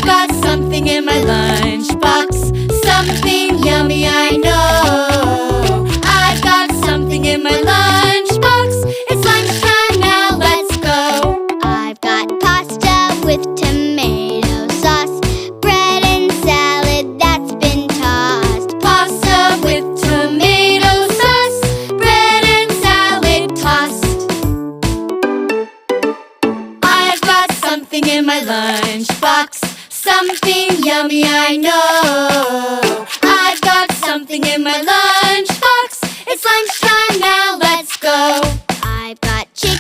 I've got something in my lunchbox, something yummy I know. I've got something in my lunchbox. It's lunchtime now, let's go. I've got pasta with tomato sauce, bread and salad that's been tossed. Pasta with tomato sauce, bread and salad tossed. I've got something in my lunchbox, something yummy I know. I've got something in my lunchbox. It's lunchtime now, let's go. I've got chicken